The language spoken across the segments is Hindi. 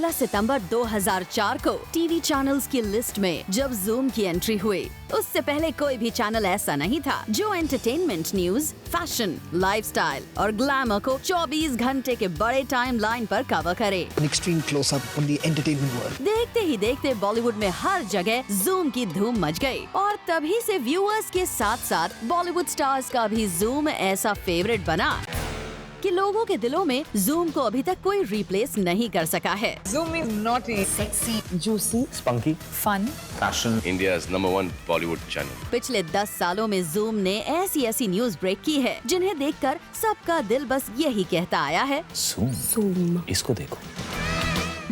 16 सितंबर 2004 को टीवी चैनल्स की लिस्ट में जब जूम की एंट्री हुई, उससे पहले कोई भी चैनल ऐसा नहीं था जो एंटरटेनमेंट, न्यूज, फैशन, लाइफस्टाइल और ग्लैमर को 24 घंटे के बड़े टाइमलाइन पर कवर करे। An extreme close-up on the entertainment world. देखते ही देखते बॉलीवुड में हर जगह जूम की धूम मच गई और तभी से व्यूअर्स के साथ साथ बॉलीवुड स्टार्स का भी जूम ऐसा फेवरेट बना कि लोगों के दिलों में जूम को अभी तक कोई रिप्लेस नहीं कर सका है। Zoom is naughty, sexy, juicy, spunky, fun, fashion. India's #1 Bollywood channel. पिछले 10 सालों में जूम ने ऐसी न्यूज ब्रेक की है जिन्हें देखकर सबका दिल बस यही कहता आया है, Zoom. इसको देखो।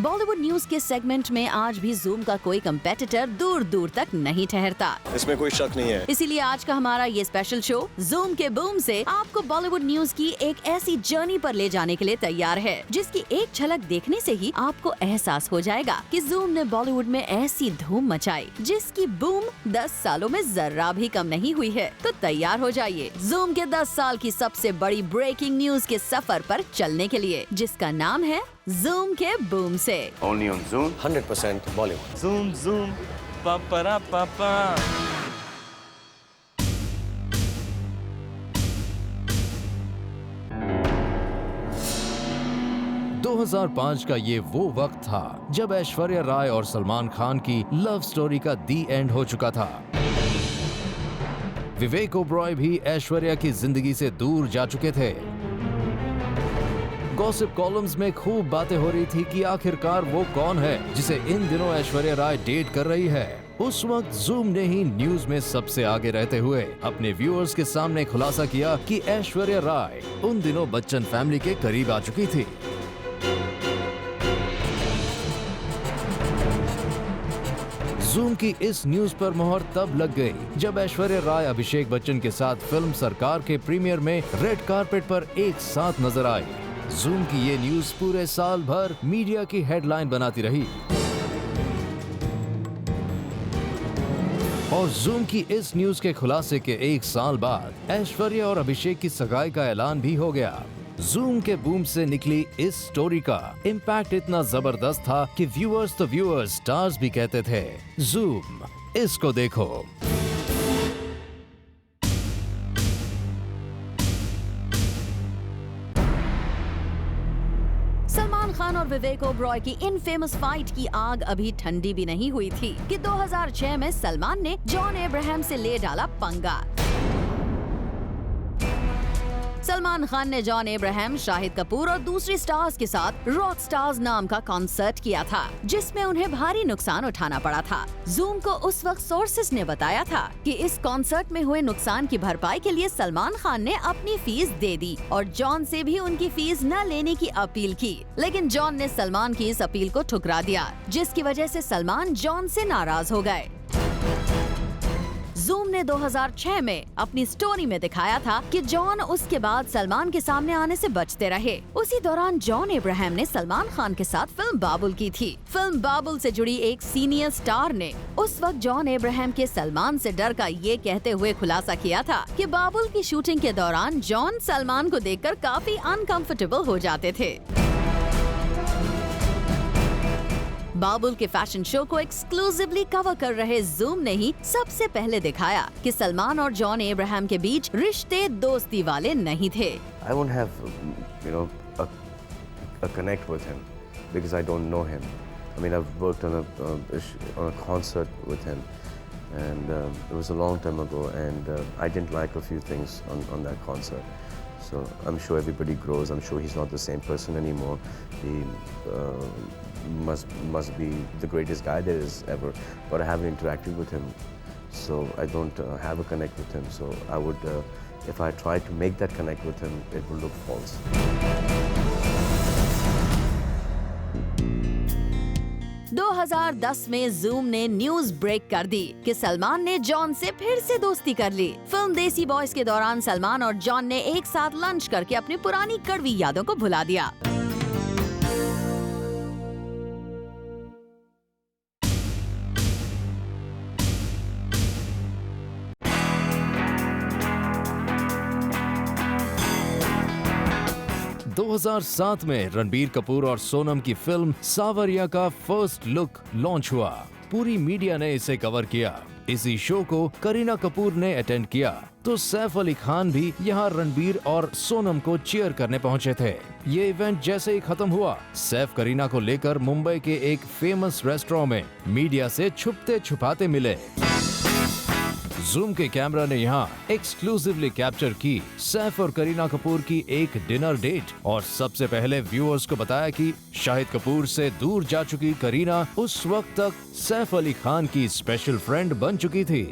बॉलीवुड न्यूज के सेगमेंट में आज भी जूम का कोई कंपेटिटर दूर दूर तक नहीं ठहरता। इसमें कोई शक नहीं है। इसीलिए आज का हमारा ये स्पेशल शो जूम के बूम से आपको बॉलीवुड न्यूज की एक ऐसी जर्नी पर ले जाने के लिए तैयार है जिसकी एक झलक देखने से ही आपको एहसास हो जाएगा कि जूम ने बॉलीवुड में ऐसी धूम मचाई जिसकी बूम 10 सालों में जर्रा भी कम नहीं हुई है। तो तैयार हो जाइए जूम के 10 साल की सबसे बड़ी ब्रेकिंग न्यूज के सफर पर चलने के लिए, जिसका नाम है जूम के बूम से। Only on Zoom. 100% Bollywood. Zoom, zoom, pa pa ra pa pa. का ये वो वक्त था जब ऐश्वर्या राय और सलमान खान की लव स्टोरी का दी एंड हो चुका था। विवेक ओबरॉय भी ऐश्वर्या की जिंदगी से दूर जा चुके थे। गॉसिप कॉलम्स में खूब बातें हो रही थी कि आखिरकार वो कौन है जिसे इन दिनों ऐश्वर्या राय डेट कर रही है। उस वक्त जूम ने ही न्यूज में सबसे आगे रहते हुए अपने व्यूअर्स के सामने खुलासा किया कि ऐश्वर्या राय उन दिनों बच्चन फैमिली के करीब आ चुकी थी। जूम की इस न्यूज पर मोहर तब लग गई जब ऐश्वर्या राय अभिषेक बच्चन के साथ फिल्म सरकार के प्रीमियर में रेड कारपेट पर एक साथ नजर आई। जूम की ये न्यूज पूरे साल भर मीडिया की हेडलाइन बनाती रही और जूम की इस न्यूज के खुलासे के एक साल बाद ऐश्वर्या और अभिषेक की सगाई का ऐलान भी हो गया। जूम के बूम से निकली इस स्टोरी का इम्पैक्ट इतना जबरदस्त था कि व्यूअर्स तो व्यूअर्स, स्टार्स भी कहते थे, जूम इसको देखो। सलमान खान और विवेक ओबरॉय की इन फेमस फाइट की आग अभी ठंडी भी नहीं हुई थी कि 2006 में सलमान ने जॉन अब्राहम से ले डाला पंगा। सलमान खान ने जॉन अब्राहम, शाहिद कपूर और दूसरे स्टार्स के साथ रॉक स्टार्स नाम का कॉन्सर्ट किया था जिसमें उन्हें भारी नुकसान उठाना पड़ा था। जूम को उस वक्त सोर्सेस ने बताया था कि इस कॉन्सर्ट में हुए नुकसान की भरपाई के लिए सलमान खान ने अपनी फीस दे दी और जॉन से भी उनकी फीस न लेने की अपील की, लेकिन जॉन ने सलमान की इस अपील को ठुकरा दिया जिसकी वजह से सलमान जॉन से नाराज हो गए। जूम ने 2006 में अपनी स्टोरी में दिखाया था कि जॉन उसके बाद सलमान के सामने आने से बचते रहे। उसी दौरान जॉन अब्राहम ने सलमान खान के साथ फिल्म बाबुल की थी। फिल्म बाबुल से जुड़ी एक सीनियर स्टार ने उस वक्त जॉन अब्राहम के सलमान से डर का ये कहते हुए खुलासा किया था कि बाबुल की शूटिंग के दौरान जॉन सलमान को देखकर काफी अनकंफर्टेबल हो जाते थे। बाबुल के फैशन शो को एक्सक्लूसिवली कवर कर रहे जूम ने ही सबसे पहले दिखाया कि सलमान और जॉन अब्राहम के बीच रिश्ते दोस्ती वाले नहीं थे। I won't have, a connect with him because I don't know him. I mean, I've worked on a concert with him, and it was a long time ago, and I didn't like a few things on that concert. So I'm sure everybody grows. I'm sure he's not the same person anymore. He must be the greatest guy there is ever, but I haven't interacted with him, so I don't have a connect with him. So I would, if I try to make that connect with him, it will look false. 2010 में जूम ने न्यूज ब्रेक कर दी कि सलमान ने जॉन से फिर से दोस्ती कर ली। फिल्म देसी बॉयज के दौरान सलमान और जॉन ने एक साथ लंच करके अपनी पुरानी कड़वी यादों को भुला दिया। 2007 में रणबीर कपूर और सोनम की फिल्म सावरिया का फर्स्ट लुक लॉन्च हुआ। पूरी मीडिया ने इसे कवर किया। इसी शो को करीना कपूर ने अटेंड किया तो सैफ अली खान भी यहाँ रणबीर और सोनम को चीयर करने पहुँचे थे। ये इवेंट जैसे ही खत्म हुआ, सैफ करीना को लेकर मुंबई के एक फेमस रेस्टोरेंट में मीडिया से छुपते छुपाते मिले। जूम के कैमरा ने यहाँ एक्सक्लूसिवली कैप्चर की सैफ और करीना कपूर की एक डिनर डेट और सबसे पहले व्यूअर्स को बताया कि शाहिद कपूर से दूर जा चुकी करीना उस वक्त तक सैफ अली खान की स्पेशल फ्रेंड बन चुकी थी।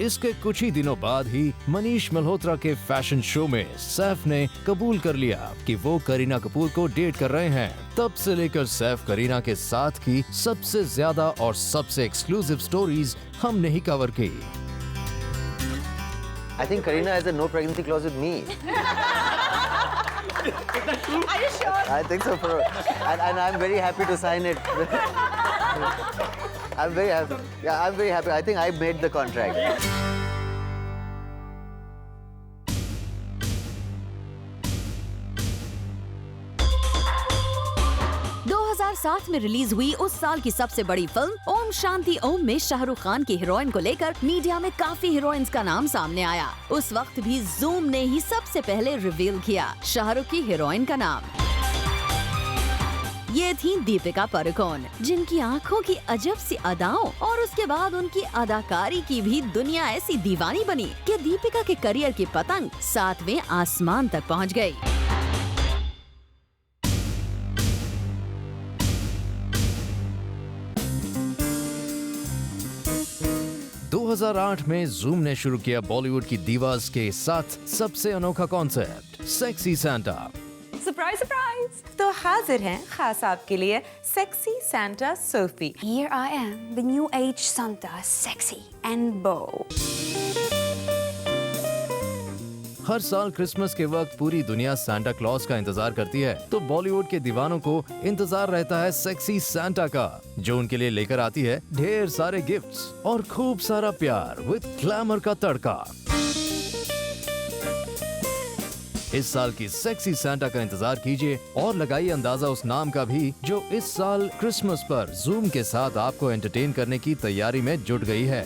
इसके कुछ ही दिनों बाद ही मनीष मल्होत्रा के फैशन शो में सैफ ने कबूल कर लिया कि वो करीना कपूर को डेट कर रहे हैं। तब से लेकर सैफ करीना के साथ की सबसे ज्यादा और सबसे एक्सक्लूसिव स्टोरीज हमने ही कवर की। I think Kareena has a no pregnancy clause with me. Are you sure? I think so, and I'm very happy to sign it. I'm very happy. Yeah, I'm very happy. I think I made the contract. साथ में रिलीज हुई उस साल की सबसे बड़ी फिल्म ओम शांति ओम में शाहरुख खान की हीरोइन को लेकर मीडिया में काफी हीरोइंस का नाम सामने आया। उस वक्त भी जूम ने ही सबसे पहले रिवील किया शाहरुख की हीरोइन का नाम। ये थी दीपिका पादुकोण, जिनकी आंखों की अजब सी अदाओं और उसके बाद उनकी अदाकारी की भी दुनिया ऐसी दीवानी बनी कि दीपिका के करियर की पतंग 7वें आसमान तक पहुंच गई। दो 2008 में जूम ने शुरू किया बॉलीवुड की दीवास के साथ सबसे अनोखा concept sexy Santa. Surprise surprise! तो हाजिर हैं खास आपके लिए sexy Santa Sophie. Here I am, the new age Santa, sexy and bold. हर साल क्रिसमस के वक्त पूरी दुनिया सांता क्लॉज का इंतजार करती है, तो बॉलीवुड के दीवानों को इंतजार रहता है सेक्सी सांता का, जो उनके लिए लेकर आती है ढेर सारे गिफ्ट्स और खूब सारा प्यार विद ग्लैमर का तड़का। इस साल की सेक्सी सांता का इंतजार कीजिए और लगाइए अंदाजा उस नाम का भी, जो इस साल क्रिसमस पर जूम के साथ आपको एंटरटेन करने की तैयारी में जुट गई है।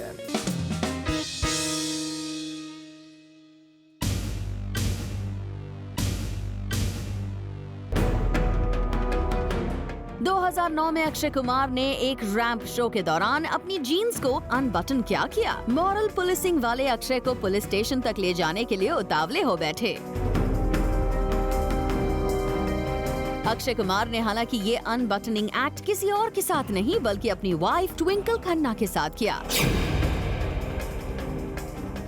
2009 में अक्षय कुमार ने एक रैंप शो के दौरान अपनी जीन्स को अनबटन क्या किया। मॉरल पुलिसिंग वाले अक्षय को पुलिस स्टेशन तक ले जाने के लिए उतावले हो बैठे। अक्षय कुमार ने हालांकि ये अनबटनिंग एक्ट किसी और के साथ नहीं बल्कि अपनी वाइफ ट्विंकल खन्ना के साथ किया।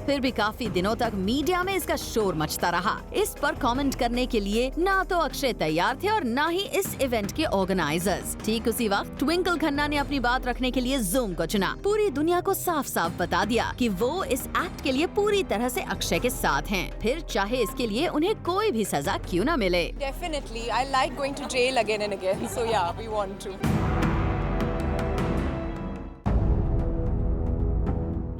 फिर भी काफी दिनों तक मीडिया में इसका शोर मचता रहा। इस पर कमेंट करने के लिए ना तो अक्षय तैयार थे और ना ही इस इवेंट के ऑर्गेनाइजर्स। ठीक उसी वक्त ट्विंकल खन्ना ने अपनी बात रखने के लिए जूम को चुना। पूरी दुनिया को साफ साफ बता दिया कि वो इस एक्ट के लिए पूरी तरह से अक्षय के साथ हैं, फिर चाहे इसके लिए उन्हें कोई भी सजा क्यों न मिले। Definitely, I like going to jail again and again, so yeah, we want to.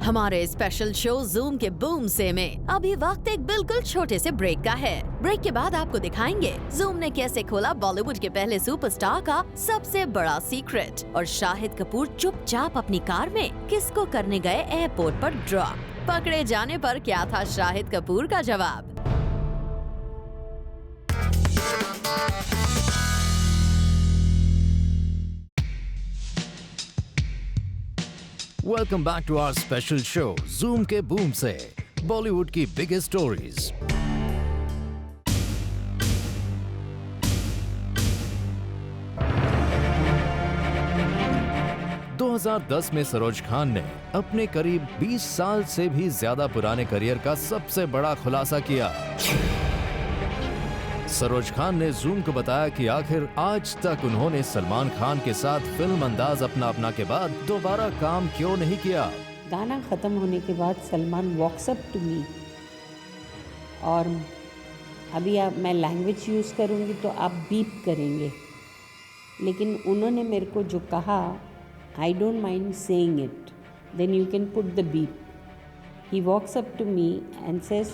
हमारे स्पेशल शो जूम के बूम से में अभी वक्त एक बिल्कुल छोटे से ब्रेक का है। ब्रेक के बाद आपको दिखाएंगे जूम ने कैसे खोला बॉलीवुड के पहले सुपरस्टार का सबसे बड़ा सीक्रेट, और शाहिद कपूर चुपचाप अपनी कार में किसको करने गए एयरपोर्ट पर ड्रॉप। पकड़े जाने पर क्या था शाहिद कपूर का जवाब। Welcome back to our special show zoom के बूम से बॉलीवुड की बिगेस्ट स्टोरीज। दो 2010 में सरोज खान ने अपने करीब 20 साल से भी ज्यादा पुराने करियर का सबसे बड़ा खुलासा किया। सरोज खान ने जूम को बताया कि आखिर आज तक उन्होंने सलमान खान के साथ फिल्म अंदाज अपना अपना के बाद दोबारा काम क्यों नहीं किया। गाना ख़त्म होने के बाद Salman walks up to me, और अभी मैं लैंग्वेज यूज़ करूँगी तो आप बीप करेंगे, लेकिन उन्होंने मेरे को जो कहा, I don't mind saying it, then you can put the beep. He walks up to me and says,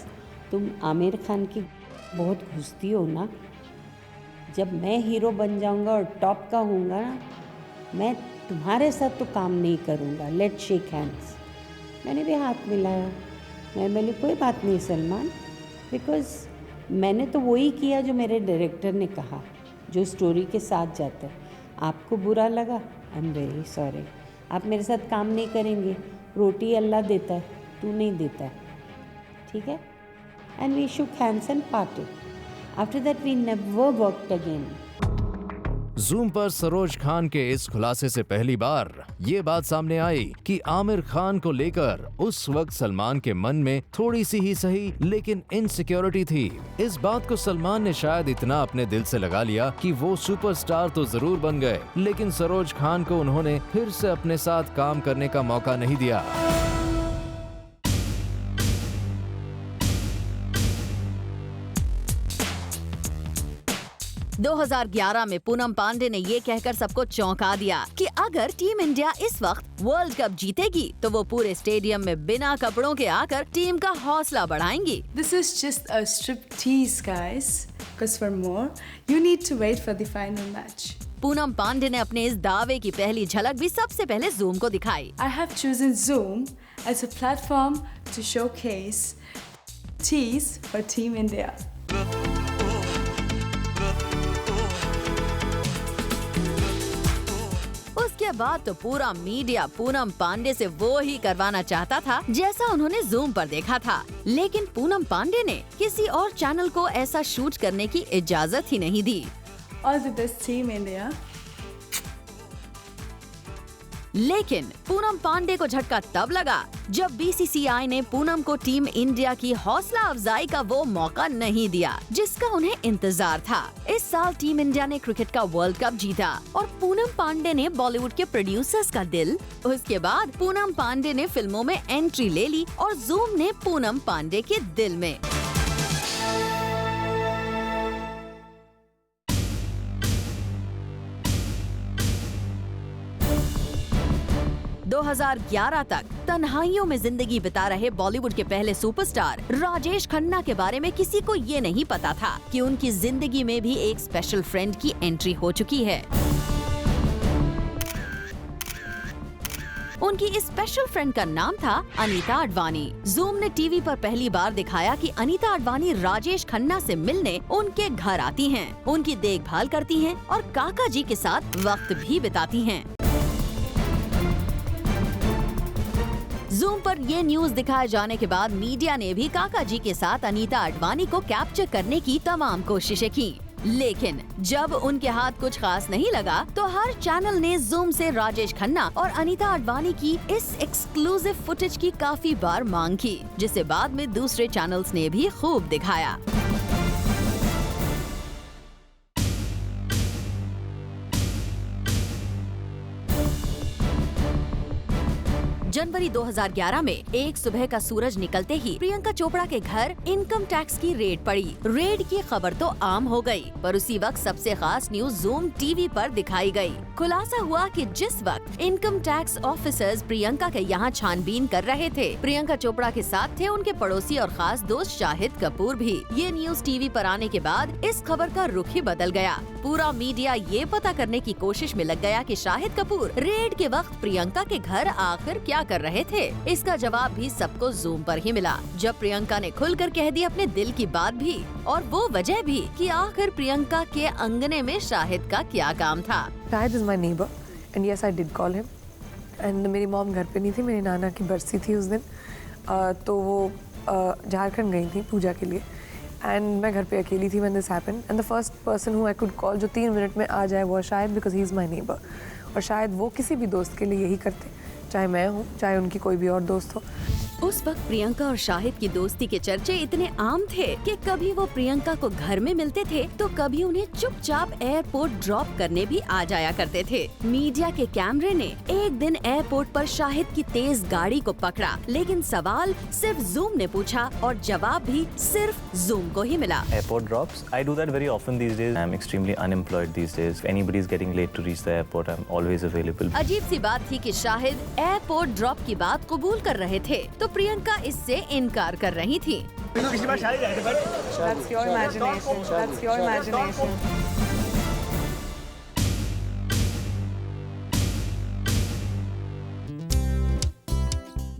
तुम आमिर खान की बहुत घुसती हो ना। जब मैं हीरो बन जाऊंगा और टॉप का होऊंगा ना, मैं तुम्हारे साथ तो काम नहीं करूंगा। Let's shake hands. मैंने भी हाथ मिलाया। मैं बोली कोई बात नहीं सलमान, बिकॉज मैंने तो वही किया जो मेरे डायरेक्टर ने कहा, जो स्टोरी के साथ जाता है। आपको बुरा लगा, आई एम वेरी सॉरी। आप मेरे साथ काम नहीं करेंगे। रोटी अल्लाह देता है, तू नहीं देता है, ठीक है। And we shook hands and parted. After that we never worked again. Zoom पर सरोज खान के इस खुलासे से पहली बार ये बात सामने आई कि आमिर खान को लेकर उस वक्त सलमान के मन में थोड़ी सी ही सही लेकिन इनसिक्योरिटी थी। इस बात को सलमान ने शायद इतना अपने दिल से लगा लिया कि वो सुपरस्टार तो जरूर बन गए, लेकिन सरोज खान को उन्होंने फिर से अपने साथ काम करने का मौका नहीं दिया। 2011 में पूनम पांडे ने ये कहकर सबको चौंका दिया कि अगर टीम इंडिया इस वक्त वर्ल्ड कप जीतेगी तो वो पूरे स्टेडियम में बिना कपड़ों के आकर टीम का हौसला बढ़ाएंगी। This is just a striptease, guys. Because for more, you need to wait for the final match. Poonam Pandey ने अपने इस दावे की पहली झलक भी सबसे पहले जूम को दिखाई। I have chosen Zoom as a platform to showcase tees for Team India. उसके बाद तो पूरा मीडिया पूनम पांडे से वो ही करवाना चाहता था जैसा उन्होंने जूम पर देखा था, लेकिन पूनम पांडे ने किसी और चैनल को ऐसा शूट करने की इजाजत ही नहीं दी। All the best, Team India. लेकिन पूनम पांडे को झटका तब लगा जब बीसीसीआई ने पूनम को टीम इंडिया की हौसला अफजाई का वो मौका नहीं दिया जिसका उन्हें इंतजार था। इस साल टीम इंडिया ने क्रिकेट का वर्ल्ड कप जीता और पूनम पांडे ने बॉलीवुड के प्रोड्यूसर्स का दिल। उसके बाद पूनम पांडे ने फिल्मों में एंट्री ले ली और जूम ने पूनम पांडे के दिल में। दो 2011 तक तन्हाइयों में जिंदगी बिता रहे बॉलीवुड के पहले सुपरस्टार राजेश खन्ना के बारे में किसी को ये नहीं पता था कि उनकी जिंदगी में भी एक स्पेशल फ्रेंड की एंट्री हो चुकी है। उनकी इस स्पेशल फ्रेंड का नाम था अनीता अडवाणी। जूम ने टीवी पर पहली बार दिखाया कि अनीता अडवाणी राजेश खन्ना से मिलने उनके घर आती हैं, उनकी देखभाल करती हैं और काका जी के साथ वक्त भी बिताती हैं। जूम पर ये न्यूज दिखाए जाने के बाद मीडिया ने भी काका जी के साथ अनीता अडवाणी को कैप्चर करने की तमाम कोशिशें की, लेकिन जब उनके हाथ कुछ खास नहीं लगा तो हर चैनल ने जूम से राजेश खन्ना और अनीता अडवाणी की इस एक्सक्लूसिव फुटेज की काफी बार मांग की, जिसे बाद में दूसरे चैनल्स ने भी खूब दिखाया। जनवरी 2011 में एक सुबह का सूरज निकलते ही प्रियंका चोपड़ा के घर इनकम टैक्स की रेड पड़ी। रेड की खबर तो आम हो गई, पर उसी वक्त सबसे खास न्यूज जूम टीवी पर दिखाई गई। खुलासा हुआ कि जिस वक्त इनकम टैक्स ऑफिसर्स प्रियंका के यहाँ छानबीन कर रहे थे, प्रियंका चोपड़ा के साथ थे उनके पड़ोसी और खास दोस्त शाहिद कपूर भी। ये न्यूज टीवी पर आने के बाद इस खबर का रुख ही बदल गया। पूरा मीडिया ये पता करने की कोशिश में लग गया कि शाहिद कपूर रेड के वक्त प्रियंका के घर आखिर क्या कर रहे थे। इसका जवाब भी सबको जूम पर ही मिला, जब प्रियंका ने खुलकर कह दी अपने दिल की बात भी, और वो वजह भी कि आखिर प्रियंका के अंगने में शाहिद का क्या काम था। Shahid is my neighbour and yes I did call him and मेरी मॉम घर पे नहीं थी, मेरी नाना की बरसी थी उस दिन, तो वो झारखंड गई थी पूजा के लिए एंड मैं घर पे अकेली थी when this happened and the first person who I could call जो 3 मिनट में आ जाए वो शायद, because he is my neighbour. और शायद वो किसी भी दोस्त के लिए यही करते, चाहे मैं हूँ चाहे उनकी कोई भी और दोस्त हो। उस वक्त प्रियंका और शाहिद की दोस्ती के चर्चे इतने आम थे कि कभी वो प्रियंका को घर में मिलते थे तो कभी उन्हें चुपचाप एयरपोर्ट ड्रॉप करने भी आ जाया करते थे। मीडिया के कैमरे ने एक दिन एयरपोर्ट पर शाहिद की तेज गाड़ी को पकड़ा, लेकिन सवाल सिर्फ जूम ने पूछा और जवाब भी सिर्फ जूम को ही मिला। Airport drops. I do that very often these days. I'm extremely unemployed these days. If anybody is getting late to reach the airport, I'm always available. अजीब सी बात थी कि शाहिद एयरपोर्ट ड्रॉप की बात कबूल कर रहे थे तो तो प्रियंका इससे इनकार कर रही थी। That's your imagination. That's your imagination.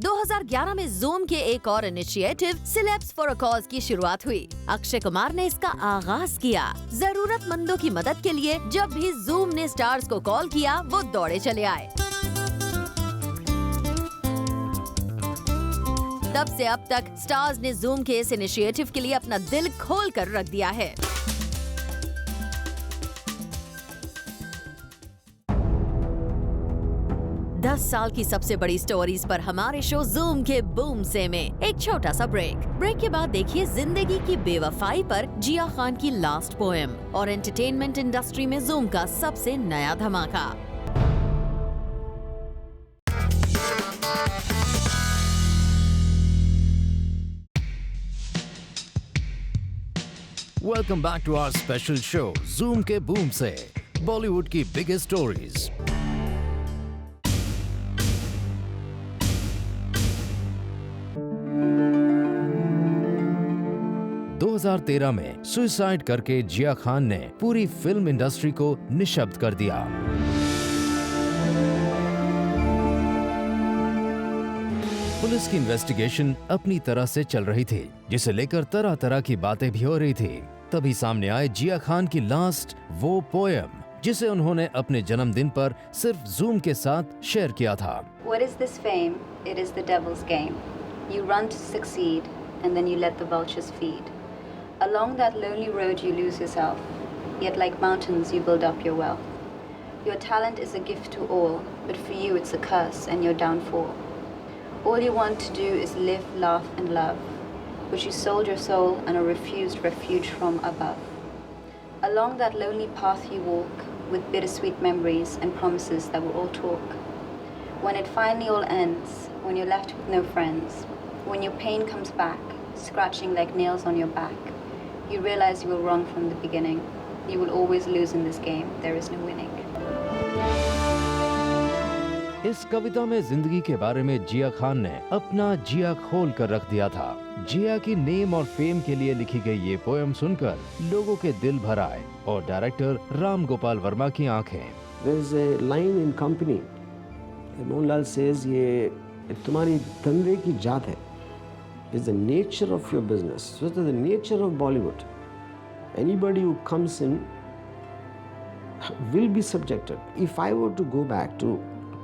2011 में ज़ूम के एक और initiative syllabus for a cause की शुरुआत हुई। अक्षय कुमार ने इसका आगाज किया। जरूरतमंदों की मदद के लिए जब भी ज़ूम ने स्टार्स को कॉल किया, वो दौड़े चले आए। तब से अब तक स्टार्स ने ज़ूम के इस इनिशिएटिव के लिए अपना दिल खोल कर रख दिया है। दस साल की सबसे बड़ी स्टोरीज पर हमारे शो ज़ूम के बूम से में एक छोटा सा ब्रेक के बाद देखिए जिंदगी की बेवफाई पर जिया खान की लास्ट पोएम और एंटरटेनमेंट इंडस्ट्री में ज़ूम का सबसे नया धमाका। Welcome back to our special show zoom के बूम से बॉलीवुड की बिगेस्ट स्टोरीज। – 2013 में सुसाइड करके जिया खान ने पूरी फिल्म इंडस्ट्री को निशब्द कर दिया। पुलिस की इन्वेस्टिगेशन अपनी तरह से चल रही थी, जिसे लेकर तरह तरह की बातें भी हो रही थी। तभी सामने आए जिया खान की लास्ट वो पोएम, जिसे उन्होंने अपने जन्मदिन पर सिर्फ ज़ूम के साथ शेयर किया था। What is this fame? It is the devil's game. You run to succeed, and then you let the vultures feed. Along that lonely road you lose yourself, yet like mountains you build up your wealth. Your talent is a gift to all, but for you it's a curse and your downfall. All you want to do is live, laugh and love, but you sold your soul and are refused refuge from above. Along that lonely path you walk, with bittersweet memories and promises that will all talk. When it finally all ends, when you're left with no friends, when your pain comes back, scratching like nails on your back, you realize you were wrong from the beginning. You will always lose in this game, there is no winning. इस कविता में जिंदगी के बारे में जिया खान ने अपना जिया खोल कर रख दिया था। जिया की नेम और फेम के लिए लिखी गई ये पोएम सुनकर लोगों के दिल भर आए और डायरेक्टर राम गोपाल वर्मा की आंखें। There is a line in Company. Mohanlal says ये तुम्हारी धंधे की जात है. It's the nature of your business. So it's the nature of Bollywood. Anybody who comes in will be subjected. If I were to go back to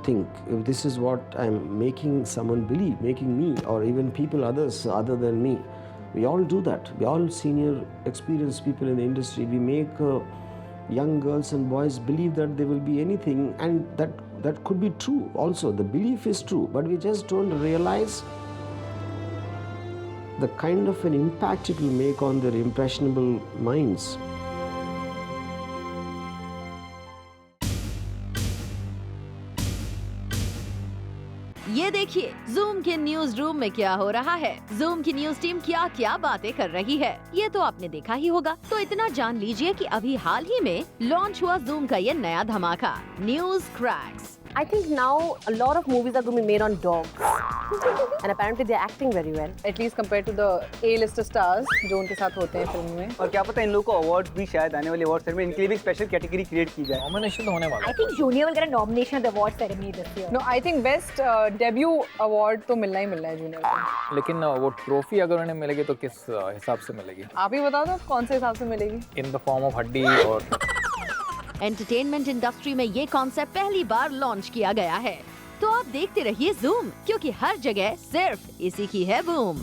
think if this is what I'm making someone believe, making me or even people others other than me, we all do that. We all senior experienced people in the industry, we make young girls and boys believe that they will be anything, and that could be true also. The belief is true, but we just don't realize the kind of an impact it will make on their impressionable minds. ये देखिए ज़ूम के न्यूज रूम में क्या हो रहा है। ज़ूम की न्यूज टीम क्या क्या बातें कर रही है, ये तो आपने देखा ही होगा। तो इतना जान लीजिए कि अभी हाल ही में लॉन्च हुआ ज़ूम का ये नया धमाका, news cracks. I think now a lot of movies are going to be made on dogs, and apparently they're acting very well. At least compared to the A-lister stars जो उनके साथ होते हैं फिल्म में। और क्या पता इन लोगों को अवार्ड भी शायद आने वाले अवार्ड सेरेमनी में इनके लिए भी स्पेशल कैटेगरी क्रिएट की जाए। नॉमिनेशन होने वाला है। I think Junior will get a nomination at the award ceremony this year. No, I think best debut award तो मिलना ही मिलना है जूनियर को। लेकिन वो ट्रॉफी अगर उन्हें मिलेगी तो किस हिसाब से मिलेगी? आप ही बता दो कौन से हिसाब से मिलेगी? In the form of हड्डी और एंटरटेनमेंट इंडस्ट्री में ये कॉन्सेप्ट पहली बार लॉन्च किया गया है। तो आप देखते रहिए ज़ूम, क्योंकि हर जगह सिर्फ इसी की है बूम।